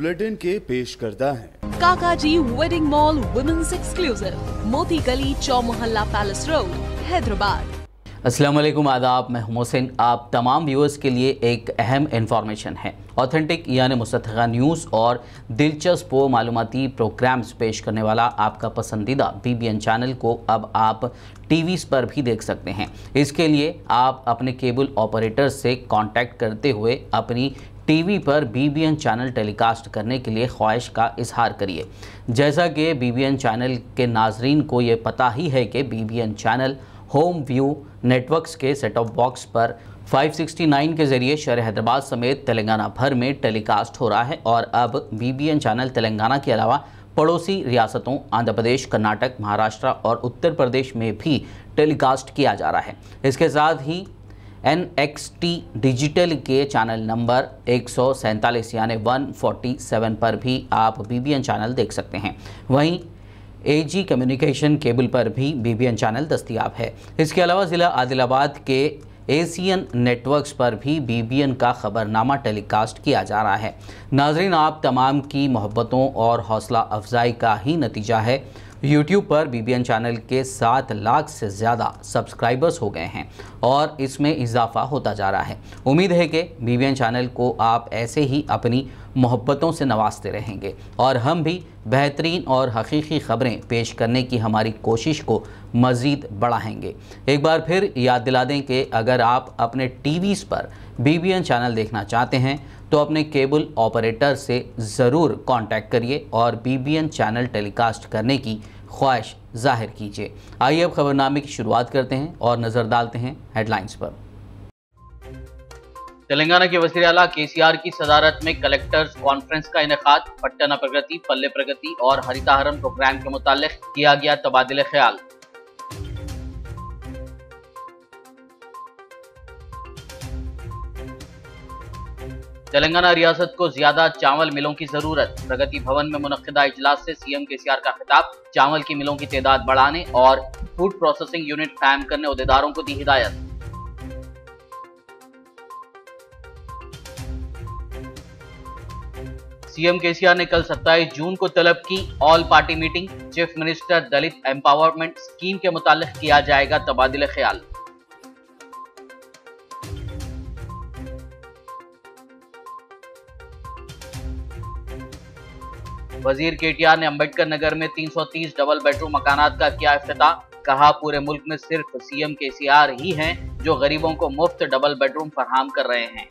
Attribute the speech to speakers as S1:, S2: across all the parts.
S1: Bulletin के पेश करता है।
S2: काकाजी वेडिंग मॉल वुमेन्स एक्सक्लूसिव, मोती गली, चौमोहल्ला पैलेस रोड, हैदराबाद।
S3: अस्सलाम वालेकुम, आदाब। मैं हूं मोहसिन। आप तमाम व्यूअर्स के लिए एक अहम इंफॉर्मेशन है। ऑथेंटिक यानी मुस्तक़िल न्यूज़ और दिलचस्प व मालूमाती प्रोग्राम्स पेश करने वाला आपका पसंदीदा BBN चैनल को अब आप टीवीज़ पर भी देख सकते हैं। इसके लिए आप अपने केबल ऑपरेटर से कांटेक्ट करते हुए अपनी टीवी पर BBN चैनल टेलीकास्ट करने के लिए ख्वाहिश का इजहार करिए। जैसा कि BBN चैनल के नाजरीन को ये पता ही है कि BBN channel home view networks के सेट टॉप बॉक्स पर 569 के ज़रिए शहर हैदराबाद समेत तेलंगाना भर में टेलीकास्ट हो रहा है और अब BBN चैनल तेलंगाना के अलावा पड़ोसी रियासतों आंध्र प्रदेश, कर्नाटक, महाराष्ट्र और उत्तर प्रदेश में भी टेलीकास्ट किया जा रहा है। इसके साथ ही NXT डिजिटल के चैनल नंबर 147 यानी 147 पर भी आप BBN चैनल देख सकते हैं। वहीं AG कम्युनिकेशन केबल पर भी BBN चैनल दस्तयाब है। इसके अलावा ज़िला आदिलाबाद के एशियन नेटवर्क्स पर भी BBN का खबरनामा टेलीकास्ट किया जा रहा है। नाजरीन, आप तमाम की मोहब्बतों और हौसला अफजाई का ही नतीजा है YouTube पर BBN चैनल के 7 लाख से ज़्यादा सब्सक्राइबर्स हो गए हैं और इसमें इजाफा होता जा रहा है। उम्मीद है कि BBN चैनल को आप ऐसे ही अपनी मोहब्बतों से नवाजते रहेंगे और हम भी बेहतरीन और हकीकी ख़बरें पेश करने की हमारी कोशिश को मज़ीद बढ़ाएंगे। एक बार फिर याद दिला दें कि अगर आप अपने टीवीज़ पर BBN चैनल देखना चाहते हैं तो अपने केबल ऑपरेटर से ज़रूर कांटेक्ट करिए और BBN चैनल टेलीकास्ट करने की ख्वाहिश जाहिर कीजिए। आइए अब खबरनामे की शुरुआत करते हैं और नज़र डालते हैं हेडलाइंस पर।
S4: तेलंगाना के वज़ीर आला KCR की सदारत में कलेक्टर्स कॉन्फ्रेंस का इनेकाद। पट्टना प्रगति, पल्ले प्रगति और हरिताहरम प्रोग्राम के मुताल्लिक किया गया तबादिले ख्याल। तेलंगाना रियासत को ज्यादा चावल मिलों की जरूरत। प्रगति भवन में मुनक्किदा इजलास से CM KCR का खिताब। चावल की मिलों की तादाद बढ़ाने और फूड प्रोसेसिंग यूनिट कायम करने उहदेदारों को दी हिदायत। CM KCR ने कल 27 जून को तलब की all party meeting. Chief minister Dalit empowerment scheme के मुताल्लिक किया जाएगा तबादिले ख्याल। वजीर KTR ने अम्बेडकर नगर में 330 डबल बेडरूम मकानात का किया इफ्तिताह। कहा, पूरे मुल्क में सिर्फ CM KCR ही हैं जो गरीबों को मुफ्त डबल बेडरूम फराहम कर रहे हैं।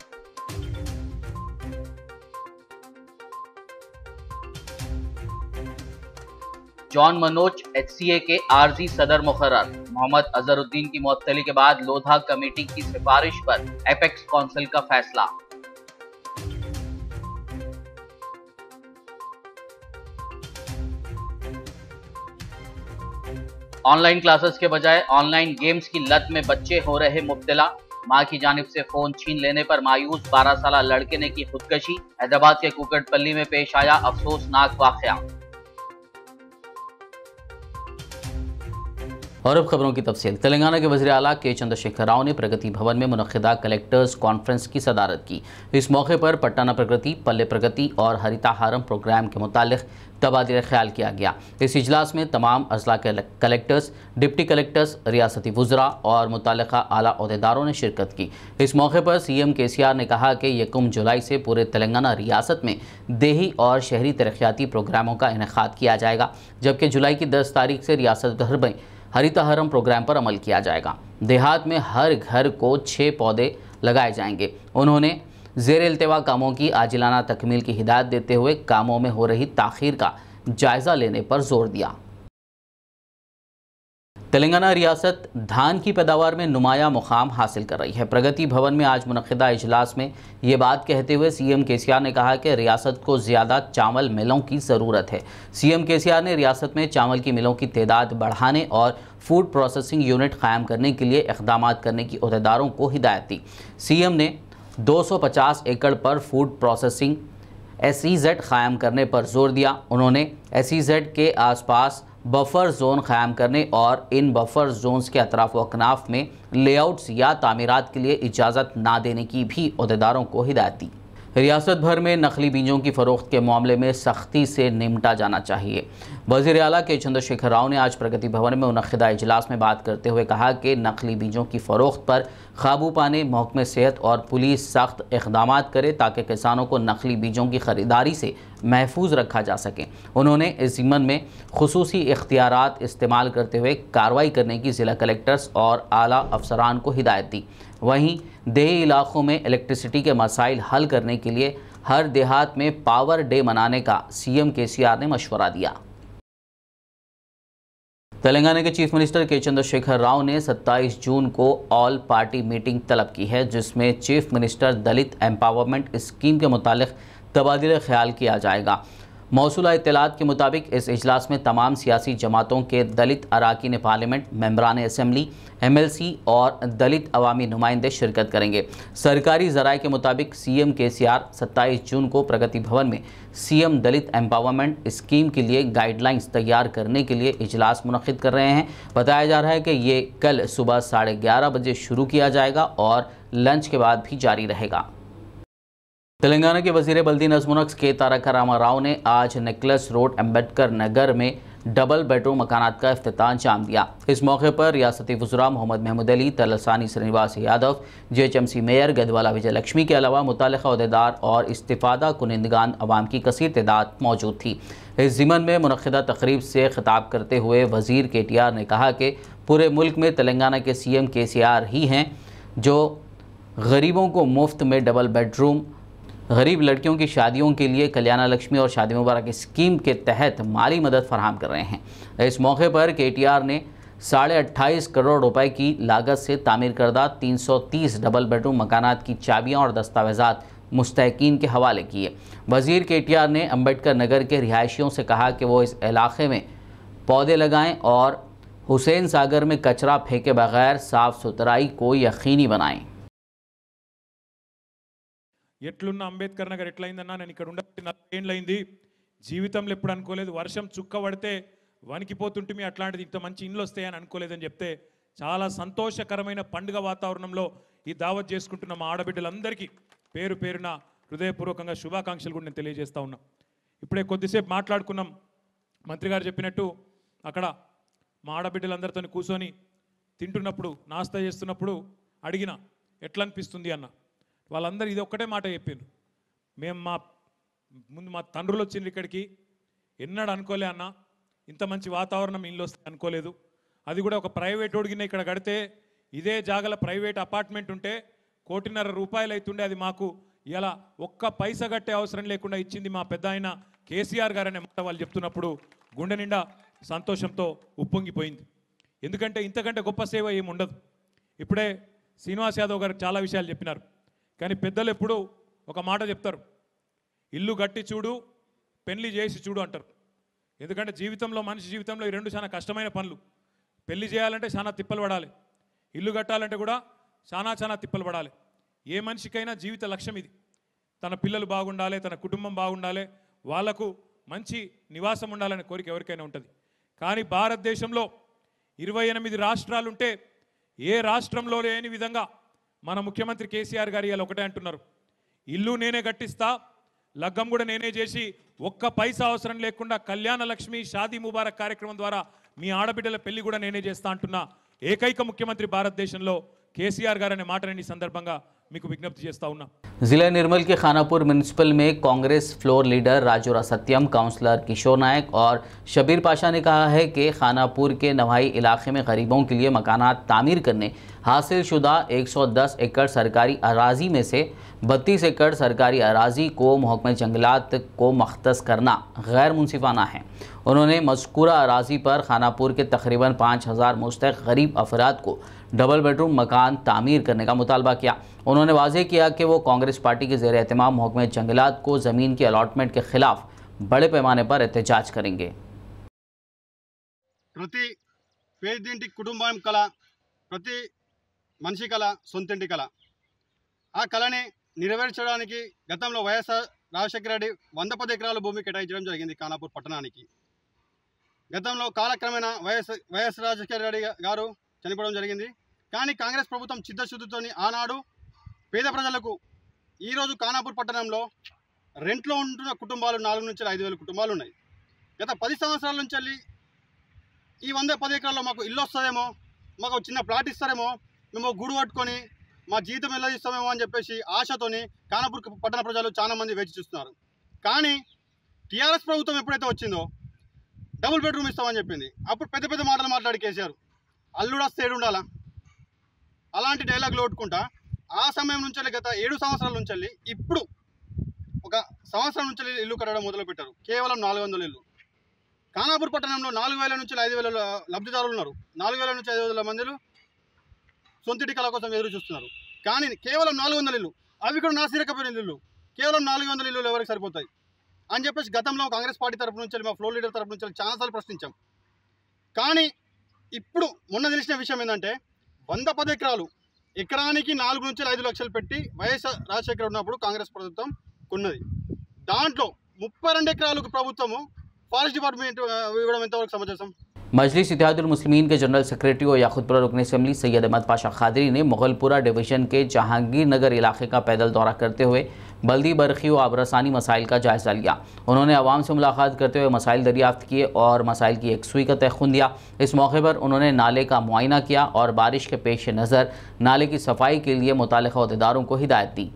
S4: जॉन मनोज HCA के आरजी सदर मुकर्रर। मोहम्मद अजहरुद्दीन की मुअत्तली के बाद लोधा कमेटी की सिफारिश पर एपेक्स काउंसिल का फैसला। ऑनलाइन क्लासेस के बजाय ऑनलाइन गेम्स की लत में बच्चे हो रहे मुब्तला। मां की जानिब से फोन छीन लेने पर मायूस 12 साल लड़के ने की खुदकशी। हैदराबाद के कुकटपल्ली में पेश आया अफसोसनाक वाकया।
S3: और अब खबरों की तफसील। तेलंगाना के वज़ीर आला के चंद्रशेखर राव ने प्रगति भवन में मुनक्किदा कलेक्टर्स कॉन्फ्रेंस की सदारत की। इस मौके पर पट्टना प्रगति, पल्ले प्रगति और हरिताहरम प्रोग्राम के मुतालिक तबादिले ख्याल किया गया। इस इजलास में तमाम अजला के कलेक्टर्स, डिप्टी कलेक्टर्स, रियासती वज़रा और मुतल्लिक़ा आला ओहदेदारों ने शिरकत की। इस मौके पर CM KCR ने कहा कि 1 जुलाई से पूरे तेलंगाना रियासत में देही और शहरी तरक्याती प्रोग्रामों का इनेकाद किया जाएगा, जबकि जुलाई की 10 तारीख से रियासत भर में हरिताहरम प्रोग्राम पर अमल किया जाएगा। देहात में हर घर को 6 पौधे लगाए जाएंगे। उन्होंने ज़ेर इल्तिवा कामों की आजिलाना तकमील की हिदायत देते हुए कामों में हो रही ताख़ीर का जायज़ा लेने पर जोर दिया। तेलंगाना रियासत धान की पैदावार में नुमाया मुकाम हासिल कर रही है। प्रगति भवन में आज मुनक्किदा इजलास में ये बात कहते हुए CM KCR ने कहा कि रियासत को ज़्यादा चावल मिलों की ज़रूरत है। CM KCR ने रियासत में चावल की मिलों की तादाद बढ़ाने और फूड प्रोसेसिंग यूनिट कायम करने के लिए इक़दाम करने की उहदेदारों को हिदायत दी। CM ने 250 एकड़ पर फूड प्रोसेसिंग SEZ कायम करने पर जोर दिया। उन्होंने SEZ के आसपास बफर जोन क़ायम करने और इन बफर जोन्स के अतराफ व अकनाफ में लेआउट्स या तामीरात के लिए इजाज़त ना देने की भी ओहदेदारों को हिदायत दी। रियासत भर में नकली बीजों की फरोख्त के मामले में सख्ती से निपटा जाना चाहिए। वज़ीर आला के चंद्रशेखर राव ने आज प्रगति भवन में मुनक़िदा इजलास में बात करते हुए कहा कि नकली बीजों की फरोख्त पर काबू पाने महकमे सेहत और पुलिस सख्त इक़दाम करे ताकि किसानों को नकली बीजों की ख़रीदारी से महफूज रखा जा सके। उन्होंने इस ज़िम्मन में खुसूसी इख्तियारात इस्तेमाल करते हुए कार्रवाई करने की ज़िला कलेक्टर्स और आला अफसरान को हिदायत दी। वहीं देही इलाकों में इलेक्ट्रिसिटी के मसाइल हल करने के लिए हर देहात में पावर डे मनाने का सीएम केसीआर ने मशवरा दिया। तेलंगाना के चीफ मिनिस्टर के चंद्रशेखर राव ने 27 जून को ऑल पार्टी मीटिंग तलब की है, जिसमें chief minister Dalit empowerment scheme के मुतालिक तबादला ख्याल किया जाएगा। मौसूला इत्तलात के मुताबिक इस इजलास में तमाम सियासी जमातों के दलित अराकीन पार्लियामेंट, मेंबरान असम्बली, MLC और दलित अवामी नुमाइंदे शिरकत करेंगे। सरकारी ज़राए के मुताबिक सीएम केसीआर 27 जून को प्रगति भवन में सीएम दलित एम्पावरमेंट स्कीम के लिए गाइडलाइंस तैयार करने के लिए इजलास मुनक़िद कर रहे हैं। बताया जा रहा है कि ये कल सुबह 11:30 बजे शुरू किया जाएगा और लंच के बाद भी जारी रहेगा। तेलंगाना के वज़ीर बल्दी नज़्मुनक्स के तारक रामा राव ने आज नेकलेस रोड अम्बेडकर नगर में डबल बेडरूम मकानात का इफ्तिताह अंजाम दिया। इस मौके पर रियासती वज़रा मोहम्मद महमूद अली, तलसानी श्रीनिवास यादव, JHMC मेयर गदवाला विजय लक्ष्मी के अलावा मुताल्लिक़ा अहदेदार और इस्तिफ़ादा कुनिंदगान अवाम की कसीर तादाद मौजूद थी। इस ज़िमन में मुनक़िदा तक़रीब से खिताब करते हुए वज़ीर KTR ने कहा कि पूरे मुल्क में तेलंगाना के CM KCR ही हैं जो गरीबों को मुफ्त में डबल बेडरूम, गरीब लड़कियों की शादियों के लिए कल्याण लक्ष्मी और शादी मुबारक स्कीम के तहत माली मदद फराहम कर रहे हैं। इस मौके पर KTR ने 28.5 करोड़ रुपए की लागत से तामीर करदा 330 डबल बेडरूम मकानात की चाबियां और दस्तावेजात मुस्तहकीन के हवाले किए। वज़ीर KTR ने अम्बेडकर नगर के रिहायशियों से कहा कि वो इस इलाके में पौधे लगाएं और हुसैन सागर में कचरा फेंके बगैर साफ़ सुथराई को यकीनी बनाएं।
S5: ఎట్లున్న అంబేద్కర్ నగర్ ఎట్లయిందన్నా నేను ఇక్కడ ఉండబట్టి 40 ఏళ్ళైంది, జీవితంలో ఎప్పుడు అనుకోలేదు, వర్షం చుక్క పడితే వణికిపోతుంటే అట్లాంటిది ఇంత మంచి ఇండ్లు వస్తాయని అనుకోలేదని చెప్తే చాలా సంతోషకరమైన పండుగ వాతావరణంలో ఈ దావత్ చేసుకుంటున్న మా ఆడబిడ్డలందరికీ పేరు పేరున హృదయపూర్వకంగా శుభాకాంక్షలు కూడా నేను తెలియజేస్తా ఉన్నా। ఇప్పుడే కొద్దిసేపు మాట్లాడుకున్నాం, మంత్రి గారు చెప్పినట్టు అక్కడ మా ఆడబిడ్డలందరితో కూర్చొని తింటున్నప్పుడు, నాస్తా చేస్తున్నప్పుడు అడిగిన ఎట్లా అనిపిస్తుంది అన్న, వాళ్ళందరూ ఇది ఒక్కటే మాట చెప్పారు, మేము ముందు మా తండ్రులు వచ్చిండ్రు ఇక్కడికి, ఎన్నడూ అనుకోలే అన్న ఇంత మంచి వాతావరణం ఇల్లు వస్తే అనుకోలేదు, అది కూడా ఒక ప్రైవేట్ ఓడిగిన ఇక్కడ కడితే ఇదే జాగల ప్రైవేట్ అపార్ట్మెంట్ ఉంటే 1.5 కోటి అవుతుండే, అది మాకు ఇలా ఒక్క పైసా కట్టే అవసరం లేకుండా ఇచ్చింది మా పెద్ద ఆయన కేసీఆర్ గారు అనే మాట వాళ్ళు చెప్తున్నప్పుడు గుండె నిండా సంతోషంతో ఉప్పొంగిపోయింది। ఎందుకంటే ఇంతకంటే గొప్ప సేవ ఏమి ఉండదు। ఇప్పుడే శ్రీనివాస్ యాదవ్ గారు చాలా విషయాలు చెప్పినారు, కానీ పెద్దలు ఎప్పుడు ఒక మాట చెప్తారు, ఇల్లు కట్టి చూడు, పెళ్లి చేసి చూడు అంటారు। ఎందుకంటే జీవితంలో, మనిషి జీవితంలో ఈ రెండు చాలా కష్టమైన పనులు। పెళ్లి చేయాలంటే చాలా తిప్పలు పడాలి, ఇల్లు కట్టాలంటే కూడా చాలా తిప్పలు పడాలి। ఏ మనిషికైనా జీవిత లక్ష్యం ఇది, తన పిల్లలు బాగుండాలి, తన కుటుంబం బాగుండాలి, వాళ్లకు మంచి నివాసం ఉండాలనే కోరిక ఎవరికైనా ఉంటుంది। కానీ భారతదేశంలో 28 రాష్ట్రాలుంటే ఏ రాష్ట్రంలో లేని విధంగా మన ముఖ్యమంత్రి కేసీఆర్ గారు ఇలా ఒకటే అంటున్నారు, ఇల్లు నేనే కట్టిస్తా, లగ్గం కూడా నేనే చేసి ఒక్క పైసా అవసరం లేకుండా కళ్యాణ లక్ష్మి షాదీ ముబారక్ కార్యక్రమం ద్వారా మీ ఆడబిడ్డల పెళ్లి కూడా నేనే చేస్తా అంటున్నా ఏకైక ముఖ్యమంత్రి భారతదేశంలో కేసీఆర్ గారు అనే మాటని సందర్భంగా మీకు విజ్ఞప్తి చేస్తా ఉన్నా।
S3: जिला निर्मल के खानापुर म्यूनिसिपल में कांग्रेस फ्लोर लीडर राजूरा सत्यम, काउंसलर किशोर नायक और शबीर पाशा ने कहा है कि खानापुर के नवाई इलाके में गरीबों के लिए मकानात तामीर करने हासिल शुदा 110 एकड़ सरकारी अराजी में से 32 एकड़ सरकारी अराजी को महकमे जंगलात को मख्तस करना गैर मुनसिफाना है। उन्होंने मज़कूरा अराजी पर खानापुर के तकरीबन 5000 मुस्तहिक़ गरीब अफराद को डबल बेडरूम मकान तामीर करने का मुतालबा किया। उन्होंने वाज़ेह किया कि वो कांग्रेस पार्टी के ज़ेर एहतमाम महकमे जंगलात को ज़मीन की अलॉटमेंट के खिलाफ बड़े पैमाने पर एहतजाज करेंगे।
S6: प्रति పేదింటి కుటుంబం కళ, ప్రతి మనిషి కళ సొంతింటి కళ, ఆ కళని నెరవేర్చడానికి గతంలో వైఎస్ఆర్ రాజశేఖర రెడ్డి 110 ఎకరాల భూమి కేటాయించడం జరిగింది ఖానాపూర్ పట్టణానికి। గతంలో కాలక్రమేణా వైఎస్ రాజశేఖర రెడ్డి గారు చనిపోవడం జరిగింది। కానీ కాంగ్రెస్ ప్రభుత్వం చిత్తశుద్ధితో ఆనాడు పేద ప్రజలకు ఈరోజు ఖానాపూర్ పట్టణంలో రెంట్లో ఉంటున్న కుటుంబాలు 4 నుంచి 5,000 కుటుంబాలు ఉన్నాయి. గత 10 సంవత్సరాల నుంచి వెళ్ళి ఈ 110 ఎకరాల్లో మాకు ఇల్లు వస్తుందేమో, మాకు చిన్న ప్లాట్ ఇస్తారేమో, మేము గూడు కట్టుకొని మా జీవితం ఎలా ఇస్తామేమో అని చెప్పేసి ఆశతోని ఖానాపూర్ పట్టణ ప్రజలు చాలామంది వేచి చూస్తున్నారు. కానీ టీఆర్ఎస్ ప్రభుత్వం ఎప్పుడైతే వచ్చిందో డబుల్ బెడ్రూమ్ ఇస్తామని చెప్పింది. అప్పుడు పెద్ద పెద్ద మాటలు మాట్లాడి కేసీఆర్ అల్లుడు వస్తే ఏడు ఉండాలా అలాంటి డైలాగులు కొట్టుకుంటా ఆ సమయం నుంచి గత 7 సంవత్సరాల నుంచి వెళ్ళి ఇప్పుడు ఒక సంవత్సరం నుంచి ఇల్లు కట్టడం మొదలుపెట్టారు. కేవలం 400 ఇల్లు. ఖానాపూర్ పట్టణంలో 4,000 నుంచి 5,000 లబ్ధిదారులు ఉన్నారు. 4,000 నుంచి 5,000 మందిలు సొంతింటి కళ కోసం ఎదురు చూస్తున్నారు. కానీ కేవలం 400 ఇల్లు, అవి కూడా నాసిరకపోయిన ఇల్లు, కేవలం 400 ఇల్లు ఎవరికి సరిపోతాయి అని చెప్పేసి గతంలో కాంగ్రెస్ పార్టీ తరపు నుంచి మా ఫ్లోర్ లీడర్ తరపు నుంచి చాలాసార్లు ప్రశ్నించాం. కానీ ఇప్పుడు మొన్న తెలిసిన విషయం ఏంటంటే 110 ఎకరాలు ఎకరానికి 4 నుంచి 5 లక్షలు పెట్టి వైఎస్ రాజశేఖర్ ఉన్నప్పుడు కాంగ్రెస్ ప్రభుత్వం కొన్నది. దాంట్లో 32 ఎకరాలకు ప్రభుత్వము ఫారెస్ట్ డిపార్ట్మెంట్ ఇవ్వడం ఎంతవరకు సమంజసం?
S3: मजलिस इत्तेहादुल मुस्लिमीन के जनरल सेक्रेटरी और याखुतपुरा रुकन असम्बली सैयद अहमद पाशा खादरी ने मुगलपुरा डिवीज़न के जहांगीर नगर इलाके का पैदल दौरा करते हुए बल्दी बरखी और आबरसानी मसाइल का जायज़ा लिया। उन्होंने आवाम से मुलाकात करते हुए मसाइल दरियाफ्त किए और मसाइल की एकसुई का तयख़ुन दिया। इस मौके पर उन्होंने नाले का मुआयना किया और बारिश के पेश नज़र नाले की सफाई के लिए मुताल्लिक़ा अहदेदारों को हिदायत दी।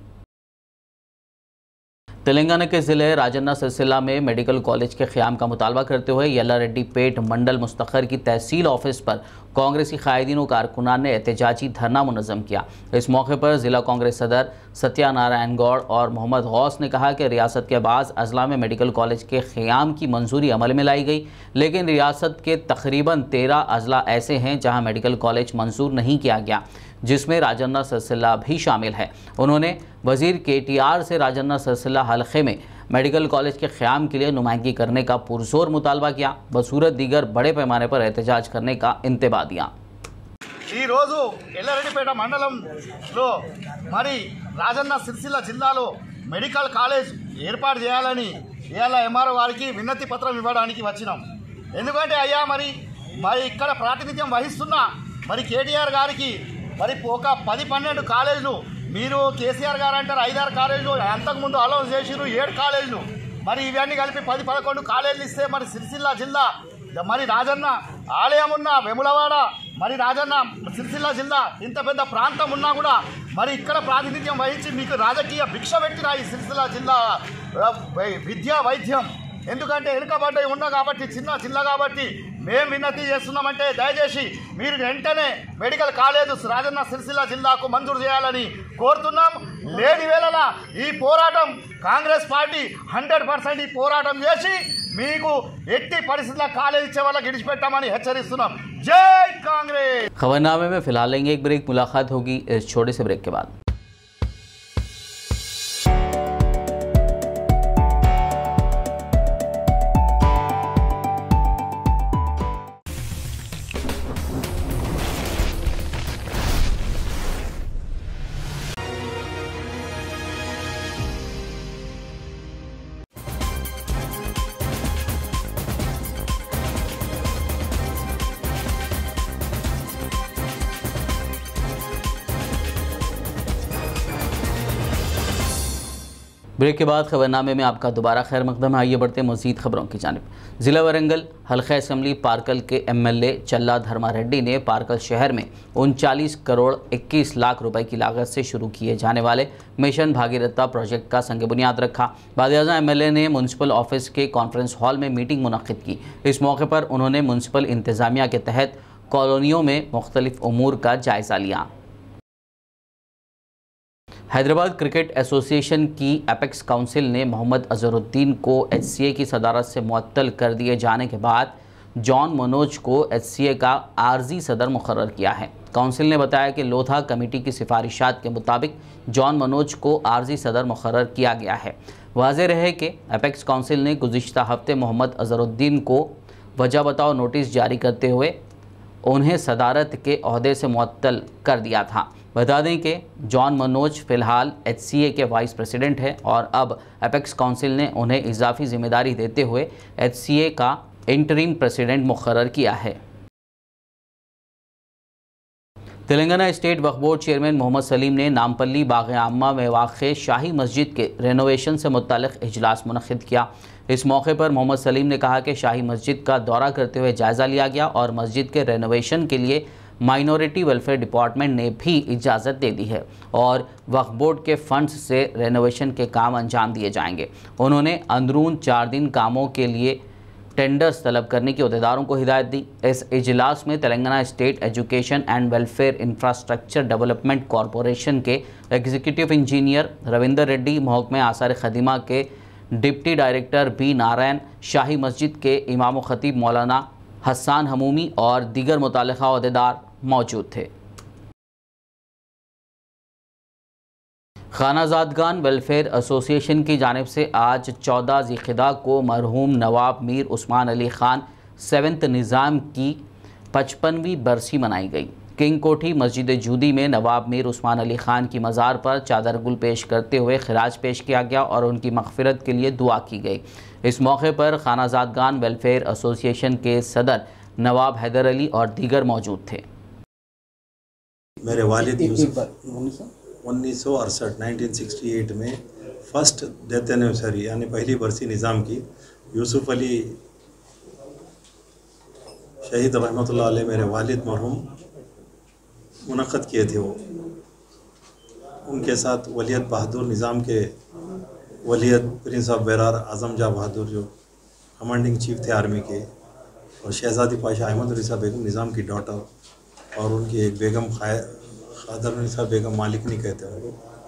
S3: तेलंगाना के ज़िले राजन्ना सिलसिला में मेडिकल कॉलेज के क़याम का मुतालबा करते हुए यल्लारेड्डी पेट मंडल मुस्तखर की तहसील ऑफिस पर कांग्रेसी कायदीन और कारकुनान ने एहतजाजी धरना मुनज़्ज़म किया। इस मौके पर ज़िला कांग्रेस सदर सत्यानारायण गौड़ और मोहम्मद गौस ने कहा कि रियासत के बाज़ अजला में मेडिकल कॉलेज के क़याम की मंजूरी अमल में लाई गई, लेकिन रियासत के तकरीबन 13 अजला ऐसे हैं जहाँ मेडिकल कॉलेज मंजूर नहीं किया गया, जिसमें राजन्ना सिलसिला भी शामिल है। उन्होंने वज़ीर KTR से राजन्ना सिलसिला हल्के में मेडिकल कॉलेज के क़याम के लिए नुमाइंदगी करने का पुरजोर मुतालबा किया। बसूरत दीगर बड़े पैमाने पर एहतजाज करने का इंतबा दिया।
S7: ఈరోజు ఎల్లారెడ్డిపేట మండలంలో మరి రాజన్న సిరిసిల్ల జిల్లాలో మెడికల్ కాలేజ్ ఏర్పాటు చేయాలని ఇవాళ ఎంఆర్ఓ వారికి విన్నతి పత్రం ఇవ్వడానికి వచ్చినాం. ఎందుకంటే అయ్యా మరి ఇక్కడ ప్రాతినిధ్యం వహిస్తున్న మరి కేటీఆర్ గారికి మరి ఒక 10-12 కాలేజీలు, మీరు కేసీఆర్ గారు అంటారు 5-6 కాలేజీలు, అంతకుముందు అలౌన్స్ చేసిరు 7 కాలేజీలు, మరి ఇవన్నీ కలిపి 10-11 కాలేజీలు ఇస్తే మరి సిరిసిల్ల జిల్లా మరి రాజన్న ఆలయం ఉన్న వెములవాడ మరి రాజన్న సిరిసిల్ల జిల్లా ఇంత పెద్ద ప్రాంతం ఉన్నా కూడా మరి ఇక్కడ ప్రాతినిధ్యం వహించి మీకు రాజకీయ భిక్ష పెట్టిన ఈ సిరిసిల్ల జిల్లా విద్యా వైద్యం ఎందుకంటే వెనుకబడ్డవి ఉన్నా కాబట్టి చిన్న కాబట్టి మేము విన్నతి చేస్తున్నామంటే దయచేసి మీరు వెంటనే మెడికల్ కాలేజ్ రాజన్న సిరిసిల్ల జిల్లాకు మంజూరు చేయాలని కోరుతున్నాం. లేని వేళలా ఈ పోరాటం కాంగ్రెస్ పార్టీ 100% ఈ పోరాటం చేసి మీకు ఎట్టి పరిస్థితుల్లో కాలేజ్ ఇచ్చే వాళ్ళకి విడిచిపెట్టామని హెచ్చరిస్తున్నాం. జై కాంగ్రెస్.
S3: खबरनामे में फिलहाल लेंगे एक ब्रेक, मुलाकात होगी इस छोटे से ब्रेक के बाद। ब्रेक के बाद खबरनामे में आपका दोबारा खैर मकदम है। आइए बढ़ते मज़ीद खबरों की जानिब। ज़िला वरंगल हल्का असम्बली पारकल के MLA चल्ला धर्मा रेड्डी ने पारकल शहर में 39 करोड़ 21 लाख रुपए की लागत से शुरू किए जाने वाले मिशन भागीरथता प्रोजेक्ट का संग बुनियाद रखा। वज़ीर-ए-आज़म MLA ने म्यूनसिपल ऑफिस के कॉन्फ्रेंस हॉल में मीटिंग मुनक़्क़िद की। इस मौके पर उन्होंने म्यूनसिपल इंतज़ामिया के तहत कॉलोनियों में मुख्तलिफ उमूर का जायज़ा लिया। हैदराबाद क्रिकेट एसोसिएशन की एपेक्स काउंसिल ने मोहम्मद अजहरुद्दीन को HCA की सदारत से मुअत्तल कर दिए जाने के बाद जॉन मनोज को HCA का आर्जी सदर मुकर्रर किया है। काउंसिल ने बताया कि लोधा कमेटी की सिफारिशात के मुताबिक जॉन मनोज को आर्जी सदर मुकर्रर किया गया है। वाज़ेह रहे कि एपेक्स काउंसिल ने गुज़िश्ता हफ्ते मोहम्मद अजहरुद्दीन को वजह बताओ नोटिस जारी करते हुए उन्हें सदारत के ओहदे से मुअत्तल कर दिया था। बता दें कि जॉन मनोज फ़िलहाल HCA के वाइस प्रेसिडेंट हैं और अब एपेक्स काउंसिल ने उन्हें इजाफी जिम्मेदारी देते हुए HCA का इंटरिम प्रेसिडेंट मुकर्रर किया है। तेलंगाना स्टेट वक्फ बोर्ड चेयरमैन मोहम्मद सलीम ने नामपल्ली बाग आम्मा में वाक़ शाही मस्जिद के रेनोवेशन से मुत्तल्लिक़ इजलास मुनक़्क़िद किया। इस मौके पर मोहम्मद सलीम ने कहा कि शाही मस्जिद का दौरा करते हुए जायज़ा लिया गया और मस्जिद के रेनोवेशन के लिए माइनॉरिटी वेलफेयर डिपार्टमेंट ने भी इजाज़त दे दी है और वक्फ बोर्ड के फंड्स से रेनोवेशन के काम अंजाम दिए जाएंगे। उन्होंने अंदरून 4 दिन कामों के लिए टेंडर्स तलब करने की अहदेदारों को हिदायत दी। इस इजलास में Telangana state education and welfare infrastructure development corporation के एग्जीक्यूटिव इंजीनियर रविंदर रेड्डी, महकमे आसार खदीमा के डिप्टी डायरेक्टर बी नारायण, शाही मस्जिद के इमाम खतीब मौलाना हसन हमूमी और दीगर मुतल्लिक़ा अहदेदार मौजूद थे। खानाज़ादगान वेलफेयर एसोसिएशन की जानिब से आज 14 ज़िलक़िदा को मरहूम नवाब मीर उस्मान अली ख़ान 7th निज़ाम की 55वीं बरसी मनाई गई। किंग कोठी मस्जिद जूदी में नवाब मीर उस्मान अली ख़ान की मज़ार पर चादर गुल पेश करते हुए खिराज पेश किया गया और उनकी मग़फ़िरत के लिए दुआ की गई। इस मौके पर खानाज़ादगान वेलफेयर एसोसिएशन के सदर नवाब हैदर अली और दीगर मौजूद थे।
S8: मेरे वालिद 1968 में फर्स्ट डेथ एनिवर्सरी यानी पहली बरसी निज़ाम की यूसुफ अली शहीद रहमतुल्लाह अलैह मेरे वालिद मरहूम मुनक़्क़िद किए थे। वो उनके साथ वलियत बहादुर निज़ाम के वलियत प्रिंस ऑफ बेरार आज़म जा बहादुर जो कमांडिंग चीफ थे आर्मी के, और शहज़ादी पाशा अहमद रिसा बेगम निज़ाम की डॉटर और उनकी एक बेगम खादर निसा बेगम मालिकनी कहते हैं,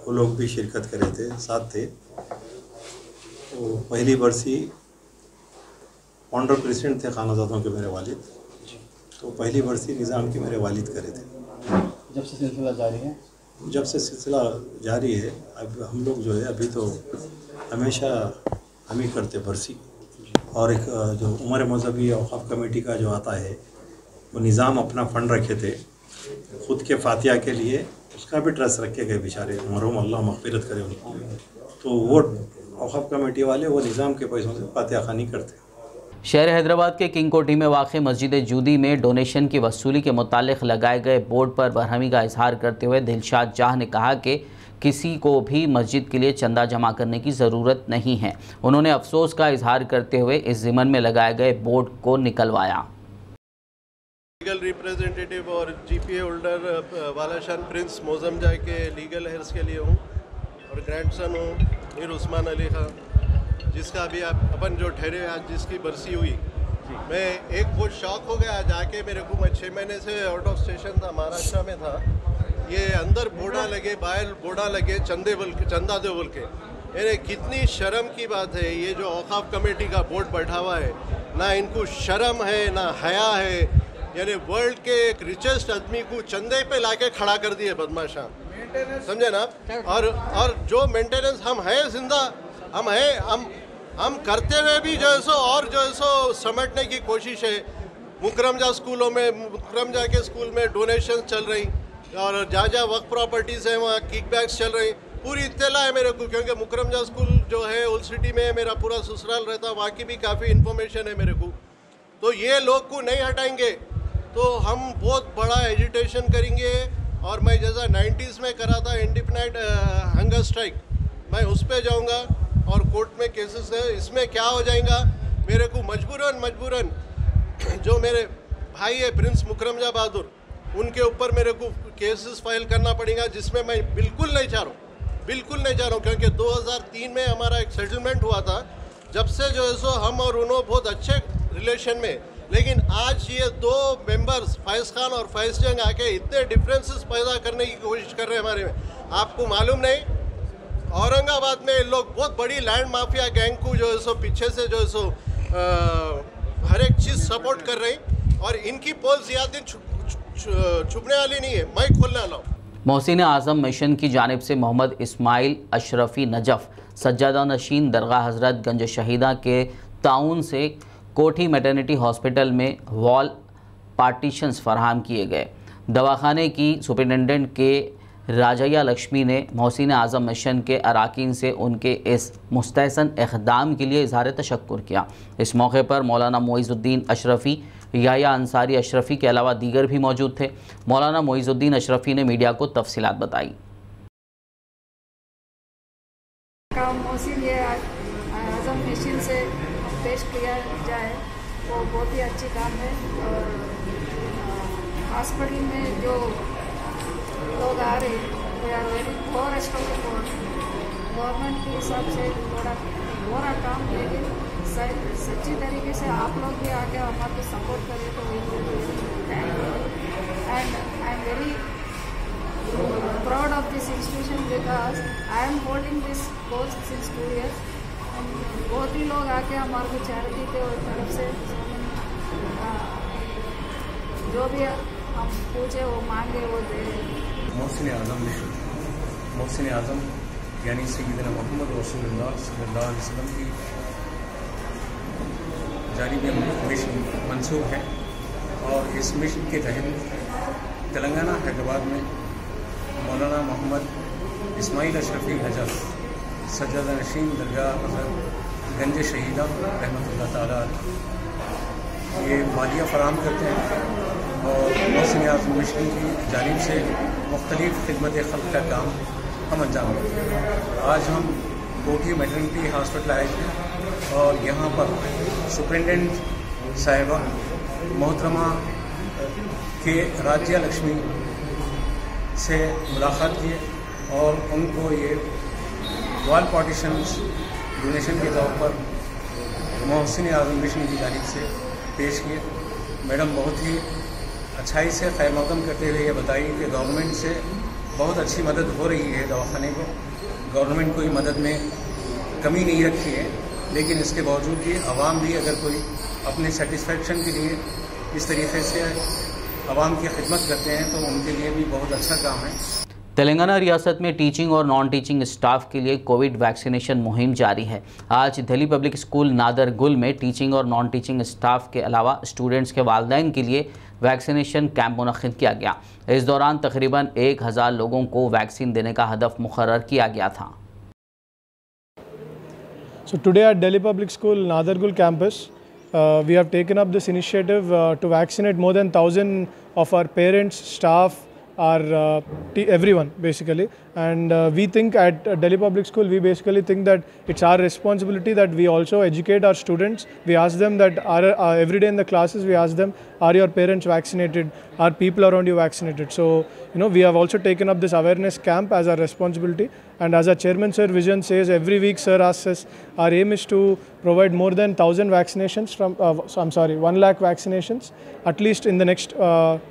S8: वो लोग भी शिरकत करे थे, साथ थे। तो पहली बरसी ऑनर प्रेसिडेंट थे खानाज़ादों के मेरे वालिद, तो पहली बरसी निज़ाम की मेरे वालिद करे थे।
S9: जब से सिलसिला जारी है अब
S8: हम लोग जो है अभी तो हमेशा हम ही करते बरसी। और एक जो उमर मजहबी औक़ाफ़ कमेटी का जो आता है वो निज़ाम अपना फ़ंड रखे थे ख़ुद के फातिहा के लिए, उसका भी ट्रस्ट रखे गए बेचारे मरहूम, अल्लाह मग़फ़िरत करे उनको। तो वो औक़ाफ़ कमेटी वाले वो निज़ाम के पैसों से फातिहा ख़ानी करते।
S3: शहर हैदराबाद के किंग कोठी में वाक़ मस्जिद जूदी में डोनेशन की वसूली के मुतालिक लगाए गए बोर्ड पर बरहमी का इजहार करते हुए दिलशाद जाह ने कहा कि किसी को भी मस्जिद के लिए चंदा जमा करने की ज़रूरत नहीं है। उन्होंने अफसोस का इजहार करते हुए इस ज़िमन में लगाए गए बोर्ड को निकलवाया।
S10: लीगल रिप्रेजेंटेटिव और जीपीए होल्डर वालाशान प्रिंस मोजमजा के लीगल हेयर्स के लिए हूँ और ग्रैंडसन हूँ मीर उस्मान अली खान, जिसका अभी अपन जो ठहरे आज जिसकी बरसी हुई। मैं एक बहुत शौक हो गया जाके, मेरे को मैं 6 महीने से आउट ऑफ स्टेशन था, महाराष्ट्र में था। ये अंदर बोर्डा लगे, बाहर बोर्डा लगे, चंदा दे बोल के, यानी कितनी शर्म की बात है। ये जो औक़ाफ़ कमेटी का बोर्ड बैठा हुआ है, ना इनको शर्म है ना हया है, यानी वर्ल्ड के एक रिचेस्ट आदमी को चंदे पे लाके खड़ा कर दिए बदमाशा, समझे ना। और जो मेंटेनेंस हम है जिंदा, हम है, हम करते हुए भी जो है सो और जो है सो समेटने की कोशिश है। मुकरमजा स्कूलों में, मुकरमजा के स्कूल में डोनेशन चल रही और जहाँ वक्त प्रॉपर्टीज़ हैं वहाँ किकबैक्स चल रही। पूरी इत्तला है मेरे को, क्योंकि मुकरमजा स्कूल जो है ओल्ड सिटी में मेरा पूरा ससुराल रहता, वहाँ की भी काफ़ी इन्फॉर्मेशन है मेरे को। तो ये लोग को नहीं हटाएंगे तो हम बहुत बड़ा एजिटेशन करेंगे। और मैं जैसा 90s में करा था इंडिपेंडेंट हंगर स्ट्राइक, मैं उस पर जाऊँगा और कोर्ट में केसेस है। इसमें क्या हो जाएगा, मेरे को मजबूरन जो मेरे भाई है प्रिंस मुकरमजा बहादुर, उनके ऊपर मेरे को केसेस फाइल करना पड़ेगा, जिसमें मैं बिल्कुल नहीं चाह रहा हूँ, क्योंकि 2003 में हमारा एक सेटलमेंट हुआ था, जब से जो है सो हम और उन्होंने बहुत अच्छे रिलेशन में। लेकिन आज ये 2 मेंबर्स फैज़ खान और फैज़ जंग आके इतने डिफरेंसेस पैदा करने की कोशिश कर रहे हैं हमारे में। आपको मालूम नहीं, औरंगाबाद में लोग बहुत बड़ी लैंड माफिया गैंग को जो है सो पीछे से जो है सो हर एक चीज़ सपोर्ट कर रही, और इनकी पोल ज़्यादा छुपने वाली नहीं है, मैं खोलने वाला हूँ।
S3: मोहसिन आज़म मिशन की जानिब से मोहम्मद इस्माइल अशरफी नजफ़ सज्जादा नशीन दरगाह हज़रत गंज शहीदा के ताउन से कोठी मैटरनिटी हॉस्पिटल में वॉल पार्टीशंस फराहम किए गए। दवाखाने की सुपरिटेंडेंट के राजैया लक्ष्मी ने मोहसिन आज़म मिशन के अराकीन से उनके इस मुस्तहसन इक़दाम के लिए इज़हार तशक्कुर किया। इस मौके पर मौलाना मोइज़ुद्दीन अशरफ़ी, याया अंसारी अशरफ़ी के अलावा दीगर भी मौजूद थे। मौलाना मोइज़ुद्दीन अशरफ़ी ने मीडिया को तफसीलात बताई।
S11: मोहसिन ये आज़म मिशन से पेश किया जाए वो बहुत ही अच्छी काम है। और हॉस्पिटल में जो लोग आ रहे we are very forest of the government के हिसाब से थोड़ा बुरा काम, लेकिन सच्ची तरीके से आप लोग भी आके हमारे सपोर्ट करें तो and I am very proud of this institution because I am holding this course since 2 years. बहुत ही लोग आके हमारे को चैरिटी के तरफ से जो भी हम पूछे वो मांगे वो दे।
S12: मोहसिन आज़म मिशन, मोहसिन आज़म यानी सय्यदना मोहम्मद रसूलुल्लाह सल्लल्लाहु अलैहि वसल्लम की जानिब मिशन मंसूब है। और इस मिशन के तहत तेलंगाना हैदराबाद में मौलाना मोहम्मद इस्माइल अशरफ़ी हजर सज्जादा नशीन दरगाह हज़रत गंज शहीदा रहमतुल्लाह ताला ये मालिया फ़राहम करते हैं और मोहसिन आज़म मिशन की जानिब से मुख्तलिफ़ खिदमत खल्क़ का काम हम अंजाम देते हैं। आज हम कोठी मैटरनिटी हॉस्पिटल आए थे और यहाँ पर सुपरिटेंडेंट साहिबा मोहतरमा के राजैया लक्ष्मी से मुलाकात किए और उनको ये वॉल पार्टीशंस डोनेशन के तौर पर मोहसिन आज़म मिशन की जानिब से पेश किए। मैडम बहुत ही अच्छाई से खैर मकदम करते हुए ये बताई कि गवर्नमेंट से बहुत अच्छी मदद हो रही है दवाखाने को, गवर्नमेंट कोई मदद में कमी नहीं रखी है, लेकिन इसके बावजूद भी आवाम भी अगर कोई अपने सेटिस्फेक्शन के लिए इस तरीके से आवाम की खिदमत करते हैं तो उनके लिए भी बहुत अच्छा काम है।
S3: तेलंगाना रियासत में टीचिंग और नॉन टीचिंग स्टाफ के लिए कोविड वैक्सीनेशन मुहिम जारी है। आज दिल्ली पब्लिक स्कूल नादरगुल में टीचिंग और नॉन टीचिंग स्टाफ के अलावा स्टूडेंट्स के वालिदैन के लिए वैक्सीनेशन कैंप मुनक्किद किया गया। इस दौरान तकरीबन 1000 लोगों को वैक्सीन देने का हदफ मुकर्रर किया गया था।
S13: So today at Delhi Public School Nadargul campus, we have taken up this initiative to vaccinate more than 1,000 of our parents, staff, our everyone basically. And we think at Delhi Public School, we basically think that it's our responsibility that we also educate our students. We ask them that every day in the classes, we ask them, are your parents vaccinated? Are people around you vaccinated? So, we have also taken up this awareness camp as our responsibility. And as our chairman, Sir Vision says, every week, Sir asks us, our aim is to provide more than 1,000 vaccinations 1 lakh vaccinations, at least in the next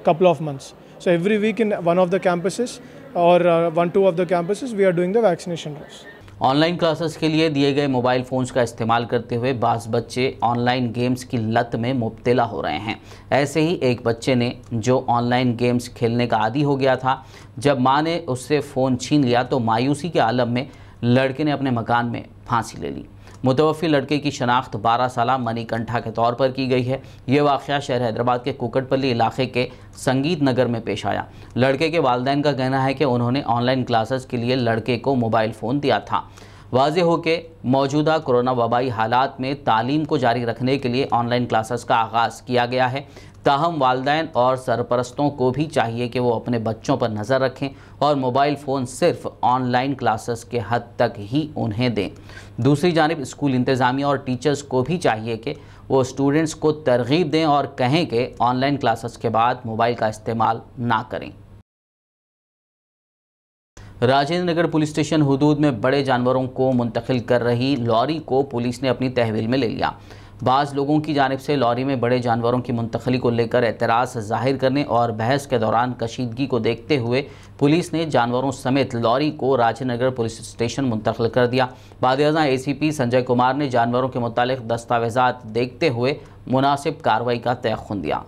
S13: couple of months. So every week in one of the campuses or 1-2 of the campuses, we are doing the vaccination drives.
S3: Online classes के लिए दिए गए mobile phones का इस्तेमाल करते हुए बाज़ बच्चे ऑनलाइन गेम्स की लत में मुब्तला हो रहे हैं। ऐसे ही एक बच्चे ने जो ऑनलाइन गेम्स खेलने का आदी हो गया था, जब मां ने उससे फ़ोन छीन लिया तो मायूसी के आलम में लड़के ने अपने मकान में फांसी ले ली। मुतवफ़्फ़ी लड़के की शनाख्त 12 साला मणिकंठा के तौर पर की गई है। ये वाक़या शहर हैदराबाद के कुकटपल्ली इलाके के संगीत नगर में पेश आया। लड़के के वालिदैन का कहना है कि उन्होंने ऑनलाइन क्लासेस के लिए लड़के को मोबाइल फ़ोन दिया था। वाज़ेह हो कि मौजूदा कोरोना वबाई हालात में तालीम को जारी रखने के लिए ऑनलाइन क्लासेस का आगाज़ किया गया है। ताहम वालिदैन और सरपरस्तों को भी चाहिए कि वो अपने बच्चों पर नज़र रखें और मोबाइल फ़ोन सिर्फ ऑनलाइन क्लासेस के हद तक ही उन्हें दें। दूसरी जानिब स्कूल इंतज़ामिया और टीचर्स को भी चाहिए कि वो स्टूडेंट्स को तरगीब दें और कहें कि ऑनलाइन क्लासेस के बाद मोबाइल का इस्तेमाल ना करें। राजेंद्र नगर पुलिस स्टेशन हुदूद में बड़े जानवरों को मुंतकिल कर रही लॉरी को पुलिस ने अपनी तहवील में ले लिया। बाज़ लोगों की जानिब से लॉरी में बड़े जानवरों की मुंतकली को लेकर एतराज़ ज़ाहिर करने और बहस के दौरान कशीदगी को देखते हुए पुलिस ने जानवरों समेत लॉरी को राजेंद्र नगर पुलिस स्टेशन मुंतकिल कर दिया। बाद-ए-अज़ां ACP संजय कुमार ने जानवरों के मुतालिक दस्तावेज़ात देखते हुए मुनासिब कार्रवाई का तयख़ुन दिया।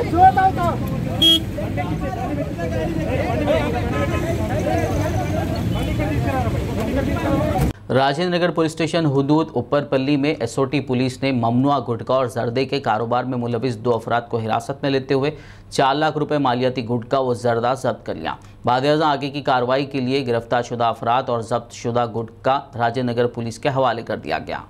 S14: हमारा
S3: राजेंद्र नगर पुलिस स्टेशन हुदूद ऊपरपल्ली में एसओटी पुलिस ने ममनुआ गुटखा और जर्दे के कारोबार में मुलविस 2 अफराद को हिरासत में लेते हुए 4 लाख रुपए मालियाती गुटखा व जर्दा जब्त कर लिया। बाद-ए-आज़म आगे की कार्रवाई के लिए गिरफ्तार शुदा अफराद और जब्त शुदा गुटखा राजेंद्र नगर पुलिस के हवाले कर दिया गया।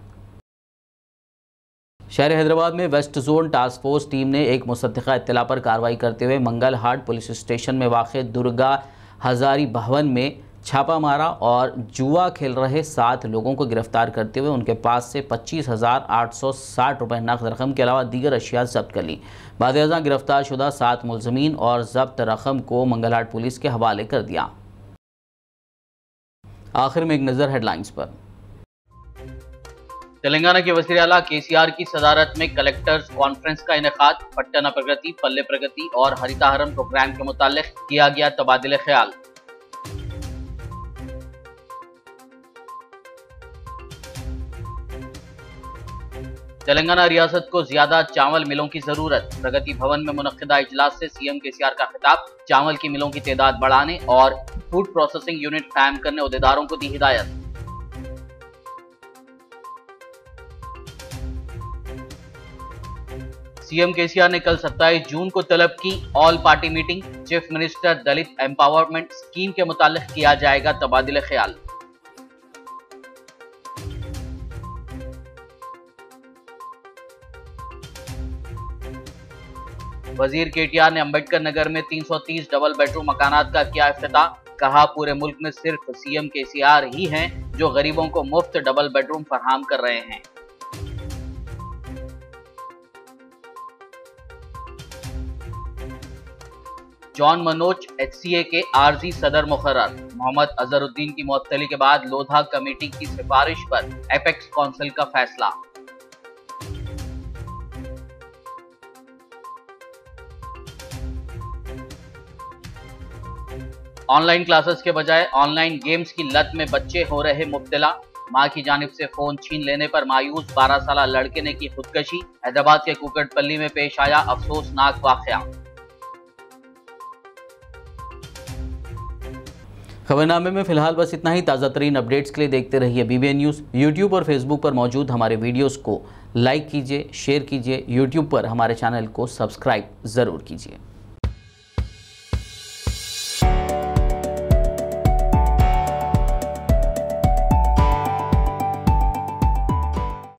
S3: शहर हैदराबाद में west zone task force team ने एक मुसद्दिक़ा इत्तला पर कार्रवाई करते हुए मंगल हाट पुलिस स्टेशन में वाक़ दुर्गा हजारी भवन में छापा मारा और जुआ खेल रहे 7 लोगों को गिरफ्तार करते हुए उनके पास से 25,860 रुपये नकद रकम के अलावा दीगर अशिया जब्त कर ली। बाद-ए-आज़म गिरफ्तार शुदा 7 मुलज़मीन और जब्त रकम को मंगलहाट पुलिस के हवाले कर दिया। आखिर में एक नज़र हेडलाइंस पर।
S4: तेलंगाना के वज़ीर आला केसीआर की सदारत में कलेक्टर्स कॉन्फ्रेंस का इनेकाद, पट्टना प्रगति, पल्ले प्रगति और हरिताहरम प्रोग्राम के मुताल्लिक़ किया गया तबादिले ख्याल। तेलंगाना रियासत को ज्यादा चावल मिलों की जरूरत, प्रगति भवन में मुनक्किदा इजलास से सीएम केसीआर का खिताब, चावल की मिलों की तादाद बढ़ाने और फूड प्रोसेसिंग यूनिट कायम करने उहदेदारों को दी हिदायत। सीएम केसीआर ने कल 27 जून को तलब की all party meeting, chief minister Dalit empowerment scheme के मुताल्लिक़ किया जाएगा तबादिले ख्याल। वजीर केटीआर ने अंबेडकर नगर में 330 डबल बेडरूम मकानात का किया इफ्तिताह, कहा पूरे मुल्क में सिर्फ सीएम केसीआर ही हैं जो गरीबों को मुफ्त डबल बेडरूम फराहम कर रहे हैं। जॉन मनोज HCA के आरजी सदर मुकर्रर, मोहम्मद अजहरुद्दीन की मुअत्तली के बाद लोधा कमेटी की सिफारिश पर एपेक्स काउंसिल का फैसला। ऑनलाइन क्लासेस के बजाय ऑनलाइन गेम्स की लत में बच्चे हो रहे मुब्तला, मां की जानिब से फोन छीन लेने पर मायूस 12 साला लड़के ने की खुदकशी। हैदराबाद के कुकटपल्ली में पेश आया अफसोसनाक वाकया।
S3: खबरनामे में फिलहाल बस इतना ही। ताज़ा तरीन अपडेट्स के लिए देखते रहिए BBN न्यूज़। यूट्यूब और फेसबुक पर मौजूद हमारे वीडियोस को लाइक कीजिए, शेयर कीजिए। यूट्यूब पर हमारे चैनल को सब्सक्राइब ज़रूर कीजिए।